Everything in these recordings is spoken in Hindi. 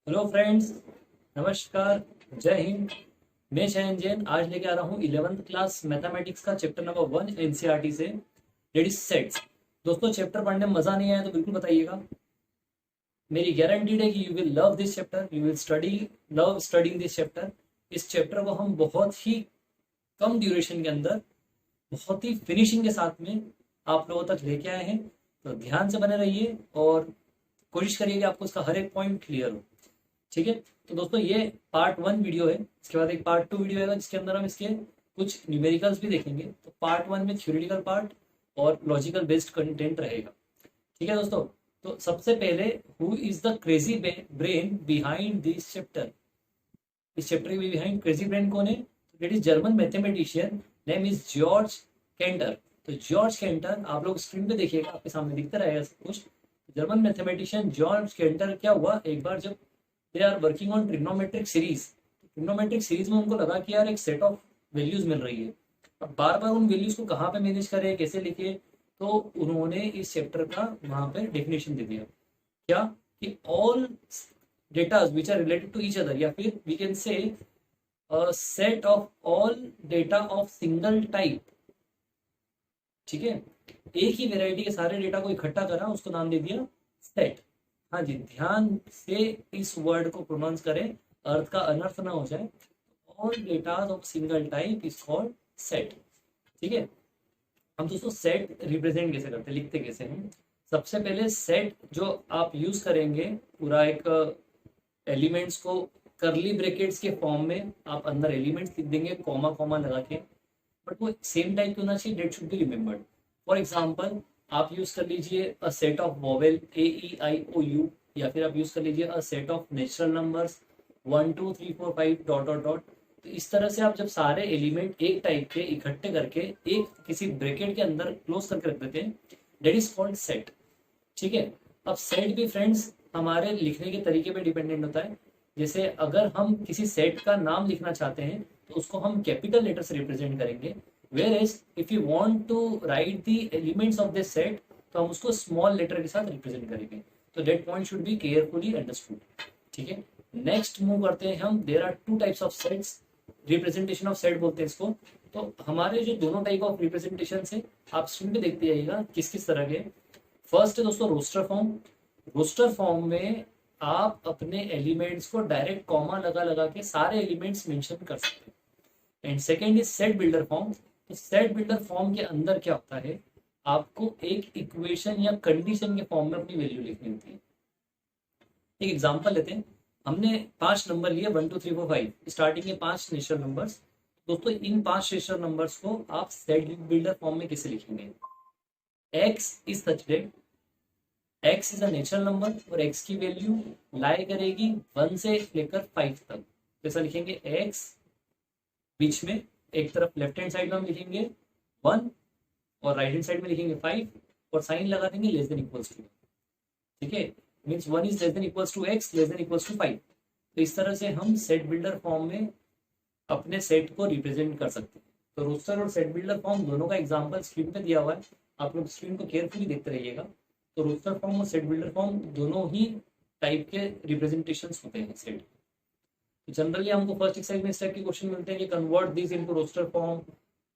हेलो फ्रेंड्स, नमस्कार, जय हिंद। मैं शयन जैन आज लेके आ रहा हूँ 11th क्लास मैथमेटिक्स का चैप्टर नंबर 1 एनसीईआरटी से, दैट इज सेट्स। दोस्तों, चैप्टर पढ़ने में मजा नहीं आया तो बिल्कुल बताइएगा। मेरी गारंटीड है कि you will love this chapter, you will love studying this chapter. इस चैप्टर को हम बहुत ही कम ड्यूरेशन के अंदर, बहुत ही फिनिशिंग के साथ में आप लोगों तक लेके आए हैं। तो ध्यान से बने रहिए और कोशिश करिए कि आपको इसका हर एक पॉइंट क्लियर हो। ठीक है। तो दोस्तों, ये पार्ट 1 वीडियो है। इसके बाद एक पार्ट 2 वीडियो आएगा जिसके अंदर हम इसके कुछ न्यूमेरिकल्स भी देखेंगे। तो पार्ट 1 में थ्योरेटिकल पार्ट और लॉजिकल बेस्ड कंटेंट रहेगा। ठीक है दोस्तों। तो सबसे पहले, who is the crazy brain behind this chapter. इस चैप्टर के बिहाइंड क्रेजी ब्रेन कौन है? That is German mathematician, name is George canter. तो जॉर्ज कैंटर, आप लोग स्क्रीन पे देखिएगा, आपके सामने दिखता रहेगा सब कुछ। जर्मन मैथमेटिशियन जॉर्ज कैंटर, क्या हुआ एक बार जब they are working on trigonometric series, trigonometric series में उनको लगा कि यार एक सेट ऑफ वैल्यूज मिल रही है। अब बार बार उन वैल्यूज को कहाँ पे मैनेज करें, कैसे लिखे, तो उन्होंने इस चैप्टर का वहां पे डेफिनेशन दे दिया। क्या? कि all data which are related to each other, या फिर we can say set of all data of single type. ठीक है। एक ही वेराइटी के सारे डेटा को इकट्ठा करा, उसको नाम दे दिया सेट। हाँ जी, ध्यान से इस वर्ड को प्रोनाउंस करें, अर्थ का अनर्थ ना हो जाए। All data of single type is called set. ठीक है। हम दोस्तों सेट रिप्रेजेंट कैसे करते हैं, लिखते कैसे हैं? सबसे पहले सेट जो आप यूज करेंगे, पूरा एक एलिमेंट्स को करली ब्रैकेट्स के फॉर्म में आप अंदर एलिमेंट्स लिख देंगे, कॉमा कॉमा लगा के। बट वो सेम टाइप होना चाहिए, that should be remembered. For example, आप यूज कर लीजिए a set of vowel AEIOU, या फिर आप यूज कर लीजिए a set of natural numbers 1 2 3 4 5 dot dot dot. तो इस तरह से आप जब सारे एलिमेंट एक टाइप के इकट्ठे करके एक किसी ब्रैकेट के अंदर क्लोज करके रख देते हैं, डेट इज कॉल्ड सेट। ठीक है। अब सेट भी फ्रेंड्स हमारे लिखने के तरीके पे डिपेंडेंट होता है। जैसे अगर हम किसी सेट का नाम लिखना चाहते हैं तो उसको हम कैपिटल लेटर से रिप्रेजेंट करेंगे। Whereas if you want to write the elements of this set, तो हम उसको स्मॉल लेटर के साथ रिप्रेजेंट करेंगे। तो that point should be carefully understood. ठीक है। नेक्स्ट मूव करते हैं हम। There are two types of sets, representation of set बोलते हैं इसको। तो हमारे जो दोनों टाइप ऑफ रिप्रेजेंटेशन है, आप स्क्रीन पे देखते जाइएगा किस किस तरह के। फर्स्ट है दोस्तों रोस्टर फॉर्म। रोस्टर फॉर्म में आप अपने एलिमेंट्स को डायरेक्ट कॉमा लगा लगा के सारे एलिमेंट्स मेंशन कर सकते हैं। And second is set builder form. तो सेट बिल्डर फॉर्म के अंदर क्या होता है, आपको एक इक्वेशन या कंडीशन के फॉर्म में अपनी वैल्यू लिखनी होती है। एक एग्जांपल लेते हैं। हमने 5 नंबर लिए 1 2 3 4 5, स्टार्टिंग के 5 नेचुरल नंबर्स। दोस्तों, इन 5 नेचुरल नंबर्स को आप सेट बिल्डर फॉर्म में कैसे लिखेंगे? X is such that x is a natural number और एक्स की वैल्यू लाई करेगी 1 से लेकर 5 तक। जैसा लिखेंगे एक्स, बीच में एक तरफ लेफ्ट हैंड साइड में हम लिखेंगे 1 और राइट हैंड साइड में लिखेंगे 5, और साइन लगा देंगे लेस देन इक्वल्स टू। ठीक है। Means 1 is less than equals to x, less than equals to 5। तो इस तरह से हम सेट बिल्डर फॉर्म में अपने सेट को रिप्रेजेंट कर सकते हैं। तो रोस्टर और सेट बिल्डर फॉर्म दोनों का एग्जाम्पल स्क्रीन पे दिया हुआ है, आप लोग स्क्रीन को केयरफुली देखते रहिएगा। तो रोस्टर फॉर्म और सेट बिल्डर फॉर्म दोनों ही टाइप के रिप्रेजेंटेशन होते हैं सेट। तो जनरली हमको फर्स्ट एक्सरसाइज में इस टाइप के क्वेश्चन मिलते हैं कि convert this into roster form,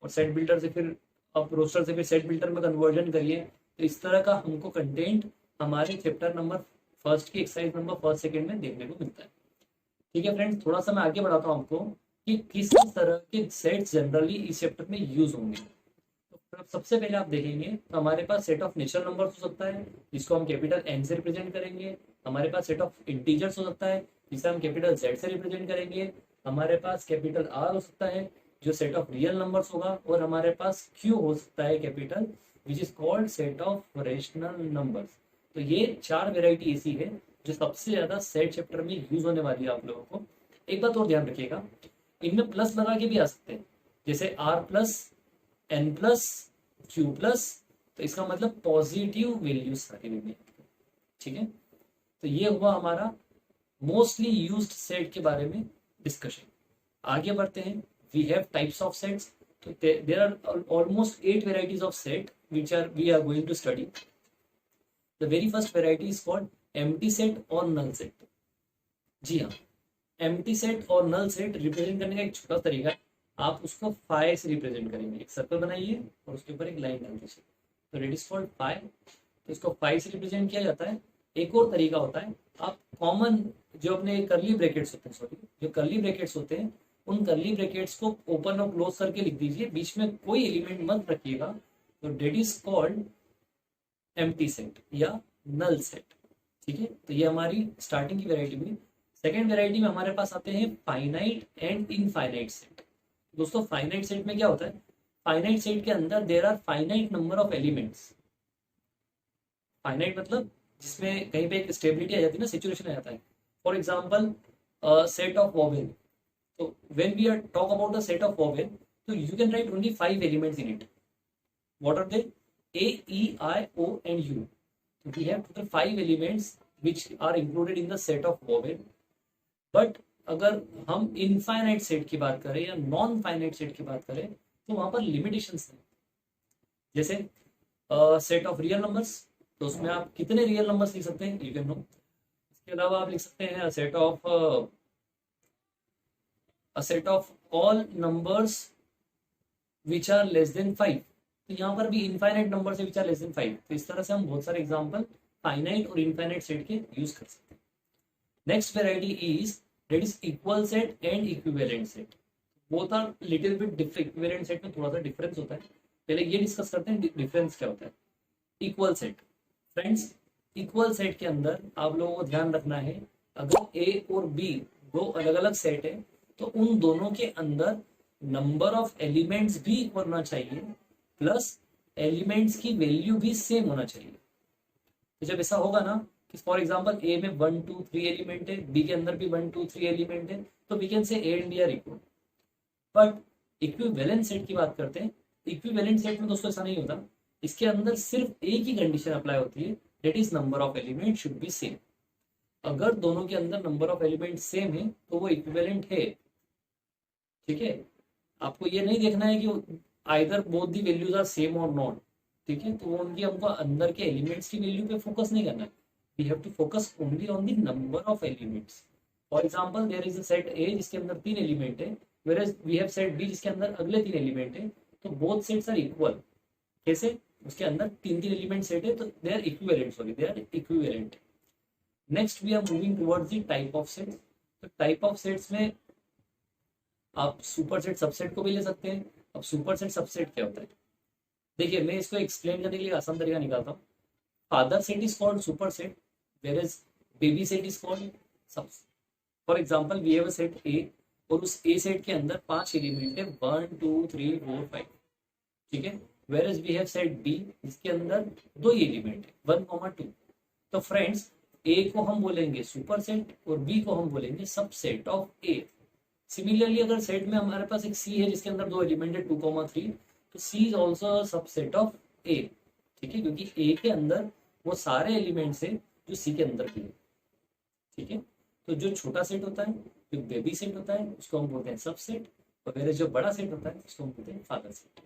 और सेट बिल्डर से फिर अब रोस्टर से फिर सेट बिल्डर में कन्वर्जन करिए। तो इस तरह का हमको कंटेंट हमारे चैप्टर नंबर फर्स्ट की एक्सरसाइज नंबर फर्स्ट सेकेंड में देखने को मिलता है। ठीक है फ्रेंड्स, थोड़ा सा मैं आगे बढ़ाता हूँ आपको कि किस तरह के सेट्स जनरली इस चैप्टर में यूज होंगे। तो सबसे पहले आप देखेंगे तो हमारे पास सेट ऑफ नेचुरल नंबर्स हो सकता है, जिसको हम कैपिटल N से रिप्रेजेंट करेंगे। हमारे पास सेट ऑफ इंटीजर्स हो सकता है, जिसे हम कैपिटल Z से रिप्रेजेंट करेंगे। हमारे पास कैपिटल R हो सकता है, जो सेट ऑफ रियल नंबर्स होगा। और हमारे पास Q हो सकता है capital, which is called set of rational numbers. तो ये 4 वेराइटी ऐसी है जो सबसे ज्यादा सेट चैप्टर में यूज होने वाली है आप लोगों को। एक बात और ध्यान रखिएगा, इनमें प्लस लगा के भी आ सकते हैं, जैसे R+N+Q+। तो इसका मतलब पॉजिटिव वैल्यूज सारी में। ठीक है। तो ये हुआ हमारा मोस्टली यूज्ड सेट के बारे में डिस्कशन। आगे बढ़ते हैं। We have types of sets. तो there are almost 8 varieties of set which are we are going to study. The very first variety is called empty set और नल सेट। जी हाँ, एम्प्टी सेट और नल सेट रिप्रेजेंट करने का एक छोटा तरीका है, आप उसको फाई से रिप्रेजेंट करेंगे। एक सर्कल बनाइए और उसके ऊपर एक लाइन डाल दीजिए, तो इट इज कॉल्ड फाई। तो इसको फाई से रिप्रेजेंट किया जाता है। एक और तरीका होता है, आप कॉमन जो अपने करली ब्रैकेट्स होते हैं, सॉरी जो करली ब्रैकेट्स होते हैं, उन करली ब्रैकेट्स को ओपन और क्लोज करके लिख दीजिए, बीच में कोई एलिमेंट मत रखिएगा, तो that is called empty set या नल सेट। ठीक है, तो ये हमारी स्टार्टिंग की वेराइटी हुई। सेकेंड वेराइटी में हमारे पास आते हैं फाइनाइट एंड इनफाइनाइट सेट। दोस्तों फाइनाइट सेट में क्या होता है, फाइनाइट सेट के अंदर there are finite number of elements. Finite मतलब जिसमें कहीं पे एक स्टेबिलिटी आ जाती है ना, सिचुएशन आ जाता है। For example set of vowel, तो when we are talk about the set of vowel, तो you can write only 5 elements in it. What are they? A, E, I, O and U. So we have total 5 elements which are included in the set of vowel. But अगर हम इनफाइनाइट सेट की बात करें या नॉन फाइनाइट सेट की बात करें, तो वहां पर लिमिटेशंस हैं। जैसे सेट ऑफ रियल नंबर्स, तो उसमें आप कितने रियल नंबर्स लिख सकते हैं, यू कैन नो। इसके अलावा आप लिख सकते हैं set of all numbers which are less than 5। तो यहाँ पर भी इनफाइनाइट नंबर से विच आर लेस देन 5। तो इस तरह से हम बहुत सारे एग्जांपल फाइनाइट और इनफाइनाइट सेट के यूज कर सकते हैं। Next variety is that is equal set and equivalent set. Both are little bit different. Equivalent set में थोड़ा सा डिफरेंस होता है, पहले ये डिस्कस करते हैं डिफरेंस क्या होता है। Equal set, friends equal set के अंदर आप लोगों को ध्यान रखना है, अगर ए और बी दो अलग अलग सेट है, तो उन दोनों के अंदर नंबर ऑफ एलिमेंट्स भी इक्वल होना चाहिए, प्लस एलिमेंट्स की वैल्यू भी सेम होना चाहिए। तो जब ऐसा होगा ना कि फॉर एग्जांपल ए में 1 2 3 एलिमेंट है, बी के अंदर भी 1 2 3 एलिमेंट है, तो we can say A and B are equal. But equivalent set की बात करते हैं, इक्विवेलेंट सेट में दोस्तों ऐसा नहीं होता। इसके अंदर सिर्फ एक ही कंडीशन अप्लाई होती है, that is number of element should be same. अगर दोनों के अंदर नंबर ऑफ एलिमेंट सेम है तो वो इक्विवेलेंट है। ठीक है, आपको ये नहीं देखना है कि either both the values are same और नॉट। ठीक है, तो उनकी हमको अंदर के एलिमेंट्स की वैल्यू पे फोकस नहीं करना है, we have to focus only on the number of elements. For example there is a set A जिसके अंदर 3 एलिमेंट है, where we have set B जिसके अंदर अगले 3 एलिमेंट है, तो बोथ सेट्स आर इक्वल। कैसे? उसके अंदर 3 एलिमेंट सेट है, तो they are equivalent, sorry they are equivalent. Next we are moving towards the type of sets. तो टाइप ऑफ सेट्स में आप सुपर सेट सबसेट को भी ले सकते हैं। अब सुपर सेट सबसेट क्या होता है, देखिए मैं इसको एक्सप्लेन करने के लिए आसान तरीका निकालता हूँ। Father set is called super set, where is baby set is called subset. For example we have a set A, और उस ए सेट के अंदर 5 एलिमेंट है, 1 2 3 4 5। ठीक है, where is we have set B जिसके अंदर 2 एलिमेंट है, 1 2। तो फ्रेंड्स ए को हम बोलेंगे सुपर सेट और बी को हम बोलेंगे सबसेट ऑफ ए। सिमिलरली अगर सेट में हमारे पास एक सी है जिसके अंदर 2 एलिमेंट है, 2 3, तो सी इज ऑल्सो सबसेट ऑफ ए। ठीक है, क्योंकि ए के अंदर वो सारे एलिमेंट्स है जो सी के अंदर भी है। ठीक है, तो जो छोटा सेट होता है, जो बेबी सेट होता है, उसको हम बोलते हैं सबसेट, और मेरे जो बड़ा सेट होता है उसको हम बोलते हैं फादर सेट।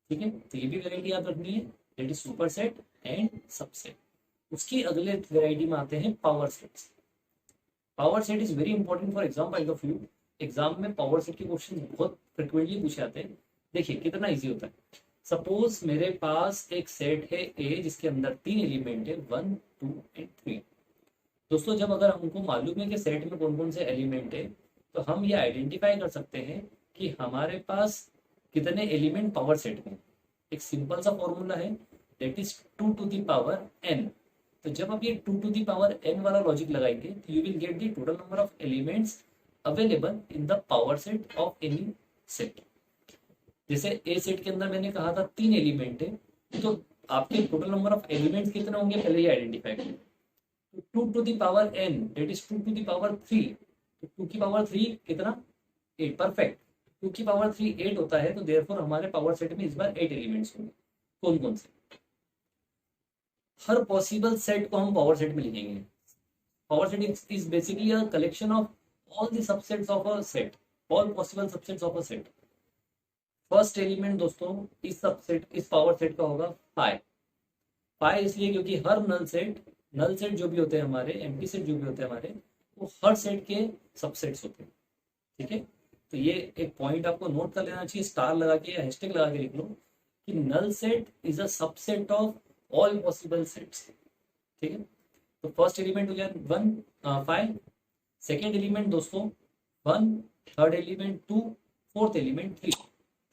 ठीक है, तो ये भी वेराइटी याद रखनी है, that is super set and subset. उसकी अगले वेराइटी में आते हैं power sets. Power set is very important for exam point of view. Exam में पावर सेट के क्वेश्चन बहुत फ्रिक्वेंटली पूछे जाते हैं। देखिए कितना इजी होता है। सपोज मेरे पास एक सेट है ए जिसके अंदर 3 एलिमेंट है, 1 2 एंड 3। दोस्तों जब अगर हमको मालूम है कि सेट में कौन कौन से एलिमेंट है, तो हम ये आइडेंटिफाई कर सकते हैं कि हमारे पास कितने एलिमेंट पावर सेट में। एक सिंपल सा फॉर्मूला है, that is 2 to the power n। तो जब आप ये 2 टू द पावर n वाला लॉजिक लगाएंगे, तो you will get the total number of elements available in the power set of any set. जैसे ए सेट के अंदर मैंने कहा था 3 एलिमेंट है, तो आपके टोटल नंबर ऑफ एलिमेंट्स कितने होंगे पहले ये आइडेंटिफाई करें। तो 2 to the power n that is 2 to the power 3। तो 2 की पावर 3 कितना? 8। परफेक्ट। 2 की पावर 3 8 होता है, तो देयरफॉर हमारे पावर सेट में इस बार 8 एलिमेंट्स होंगे। कौन कौन से? हर पॉसिबल सेट को हम पावर सेट में लिखेंगे। Power set is basically a collection of all the subsets of a set, all possible subsets of a set। First element दोस्तों इस सबसेट, इस पावर सेट का होगा 5। 5 इसलिए क्योंकि हर नल सेट जो भी होते हैं हमारे, एम्प्टी सेट जो भी होते हैं हमारे, वो हर सेट के सबसेट्स होते हैं। ठीक है, तो ये एक पॉइंट आपको नोट कर लेना चाहिए, स्टार लगा के या हैशटैग लगा के लिख लो कि null set is a subset of all possible sets. ठीक है, तो फर्स्ट एलिमेंट हो गया 1 5, सेकेंड एलिमेंट दोस्तों 1, थर्ड एलिमेंट 2, फोर्थ एलिमेंट 3,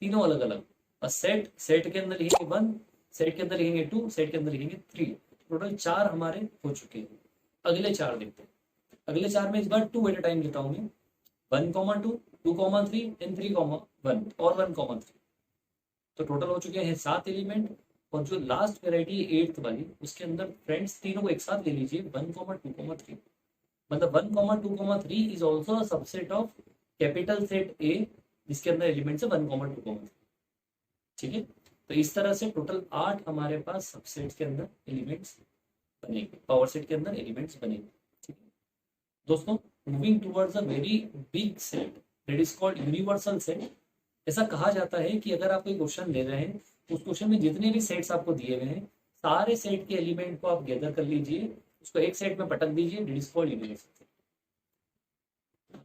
तीनों अलग अलग। और सेट, सेट के अंदर लिखेंगे 1, सेट के अंदर लिखेंगे 2, सेट के अंदर लिखेंगे 3, टोटल 4 हमारे हो चुके हैं। अगले 4 देखते हैं। अगले 4 में इस बार 2 एट अ टाइम लेता हूँ मैं, 1,2, 2,3 एंड 3,1 और 1,3, तो टोटल हो चुके हैं 7 एलिमेंट। और जो लास्ट वेराइटी है 8th वाली, उसके अंदर फ्रेंड्स तीनों को एक साथ ले लीजिए 1,2,3, मतलब 1,2,3 is also a subset of capital set A, जिसके अंदर एलिमेंट्स है 1,2,3। ठीक है, तो इस तरह से टोटल 8 हमारे पास सबसेट के अंदर एलिमेंट्स बनेंगे, पावर सेट के अंदर एलिमेंट्स बनेंगे। ठीक है दोस्तों, moving towards a very big set that is called universal set. ऐसा कहा जाता है कि अगर आप कोई क्वेश्चन ले रहे हैं, उस क्वेश्चन में जितने भी सेट्स आपको दिए हुए हैं, सारे सेट के एलिमेंट को आप गैदर कर लीजिए, उसको एक सेट में पटक दीजिए, that is called universal set.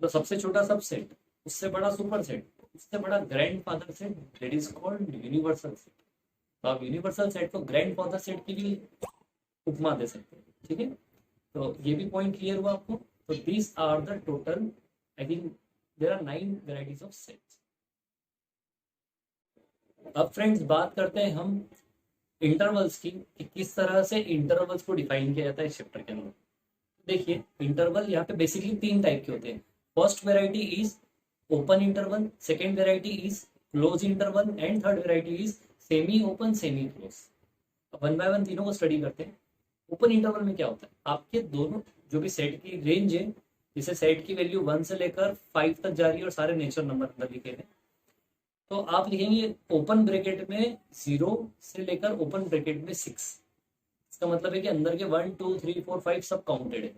तो सबसे छोटा सबसेट, उससे बड़ा सुपर सेट, उससे बड़ा grandfather set, that is called universal set. तो आप यूनिवर्सल सेट को ग्रैंडफादर सेट की भी उपमा दे सकते हैं। ठीक है, तो ये भी पॉइंट क्लियर हुआ आपको। तो these are the total, I think there are 9 varieties of sets. अब फ्रेंड्स बात करते हैं हम इंटरवल्स की, कि किस तरह से इंटरवल्स को डिफाइन किया जाता है इस चैप्टर के अंदर। देखिए, इंटरवल यहाँ पे बेसिकली 3 टाइप के होते हैं। First variety is open interval, second variety is close interval and third variety is semi open semi close. अब 1 बाय 1 तीनों को स्टडी करते हैं। ओपन इंटरवल में क्या होता है, आपके दोनों जो भी सेट की रेंज है, जिसे सेट की वैल्यू 1 से लेकर 5 तक जा रही है और सारे नेचुरल नंबर अंदर लिखे हैं, तो आप लिखेंगे ओपन ब्रैकेट में 0 से लेकर ओपन ब्रैकेट में 6। इसका मतलब है कि अंदर के 1 2 3 4 5 सब काउंटेड है।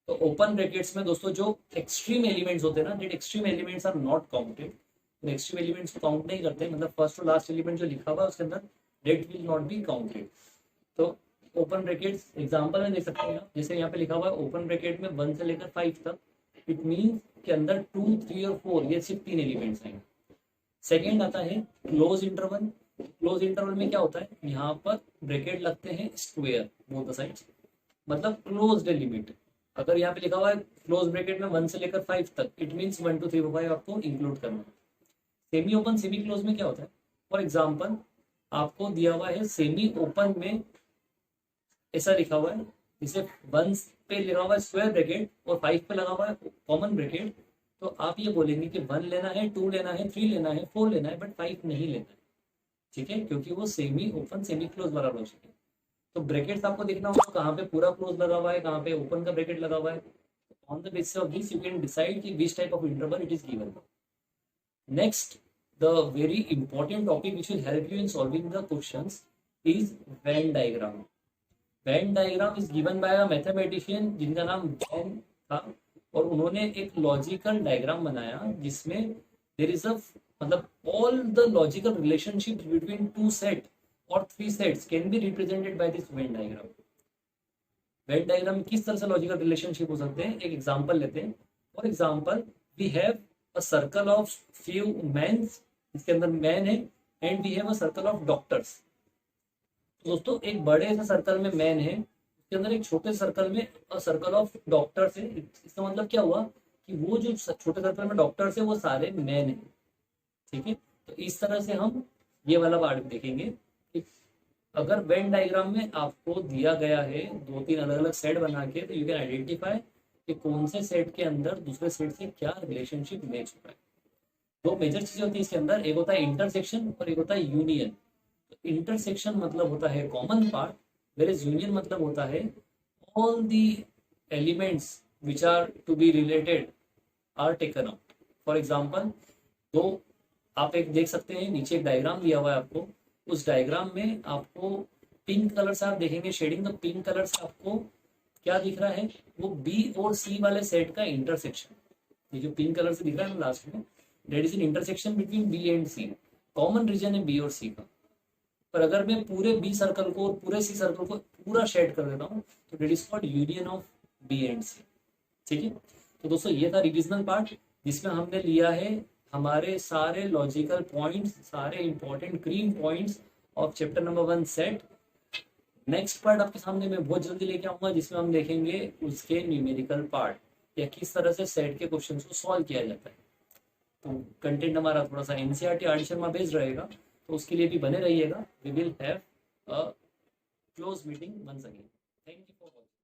तो ओपन ब्रैकेट्स में दोस्तों जो एक्सट्रीम एलिमेंट्स होते हैं ना, that extreme elements are not counted. तो एक्सट्रीम एलिमेंट्स को काउंट नहीं करते, मतलब फर्स्ट और लास्ट एलिमेंट जो लिखा हुआ है उसके अंदर that will not be counted. तो ओपन ब्रैकेट्स एग्जांपल में देख सकते हैं आप, जैसे यहाँ पे लिखा हुआ है ओपन ब्रैकेट में 1 से लेकर 5 तक, इट मीन्स के अंदर 2 3 और 4 ये सिर्फ 3 एलिमेंट्स हैं। सेकेंड आता है क्लोज इंटरवल। क्लोज इंटरवल में क्या होता है, यहाँ पर ब्रैकेट लगते हैं स्क्वायर बोथ द साइड्स, मतलब क्लोज्ड लिमिट। अगर यहाँ पे लिखा हुआ है क्लोज ब्रैकेट में 1 से लेकर 5 तक, इट मीन्स 1 2 3 4 5 आपको इंक्लूड करना है। सेमी ओपन सेमी क्लोज में क्या होता है, फॉर एग्जाम्पल आपको दिया हुआ है सेमी ओपन में ऐसा लिखा हुआ है, जैसे 1 पे लगा हुआ है स्क्वायर ब्रैकेट और 5 पे लगा हुआ है कॉमन ब्रैकेट, तो आप ये बोलेंगे कि 1 लेना है, 2 लेना है, 3 लेना है, 4 लेना है, बट 5 नहीं लेना है। ठीक है, क्योंकि वो सेमी ओपन सेमी क्लोज वाला लॉजिक है। तो ब्रैकेट्स आपको देखना होगा कहाँ पे पूरा क्लोज लगा हुआ है, कहाँ पे ओपन का ब्रैकेट लगा हुआ है। On the basis of this you can decide कि which type of interval it is given. Next, the very important topic which will help you in solving the questions is Venn diagram. Venn diagram is given by a mathematician जिनका नाम वेन था, और उन्होंने एक लॉजिकल डायग्राम बनाया जिसमें देयर इज अ, मतलब all the logical relationship between 2 set और 3 sets can be represented by this when diagram. Venn diagram में किस तरह से लॉजिकल रिलेशनशिप हो सकते हैं, एक एग्जांपल लेते हैं। For example we have a circle of few mens, इसके अंदर मैन है, and we have a circle of doctors. दोस्तों एक बड़े से सर्कल में मैन है, उसके अंदर एक छोटे सर्कल में सर्कल ऑफ डॉक्टर्स है। इसका मतलब क्या हुआ कि वो जो छोटे सर्कल में डॉक्टर्स है वो सारे मैन है। ठीक है, तो इस तरह से हम ये वाला पार्ट देखेंगे कि अगर वेन डायग्राम में आपको दिया गया है 2-3 अलग अलग सेट बना के, तो यू कैन आइडेंटिफाई कि कौन से सेट के अंदर दूसरे सेट से क्या रिलेशनशिप मैच हो रहा है। 2 मेजर चीजें होती है इसके अंदर, एक होता है इंटरसेक्शन और एक होता है यूनियन। इंटरसेक्शन मतलब होता है कॉमन पार्ट, whereas यूनियन मतलब होता है all the elements which are to be related are taken out. For example, तो आप एक देख सकते हैं नीचे एक डायग्राम दिया हुआ है आपको, उस डायग्राम में आपको पिंक कलर से आप देखेंगे शेडिंग, तो पिंक कलर से आपको क्या दिख रहा है, वो बी और सी वाले सेट का इंटरसेक्शन। ये जो पिंक कलर से दिख रहा है ना लास्ट में, that is an intersection between B and C. Common region है बी और सी का। पर अगर मैं पूरे बी सर्कल को और पूरे सी सर्कल को पूरा शेड कर देता हूँ, तो that is called union of B and C. ठीक है, तो दोस्तों ये था रिविजनल पार्ट जिसमें हमने लिया है हमारे सारे लॉजिकल पॉइंट्स, सारे important cream points of chapter number 1 set. Next part आपके सामने मैं बहुत जल्दी लेके आऊंगा जिसमें हम देखेंगे उसके न्यूमेरिकल पार्ट, या किस तरह से सेट के क्वेश्चंस को सॉल्व किया जाता है। तो कंटेंट हमारा थोड़ा सा NCERT R D Sharma based रहेगा, तो उसके लिए भी बने रहिएगा। We will have a close meeting once again. Thank you for watching.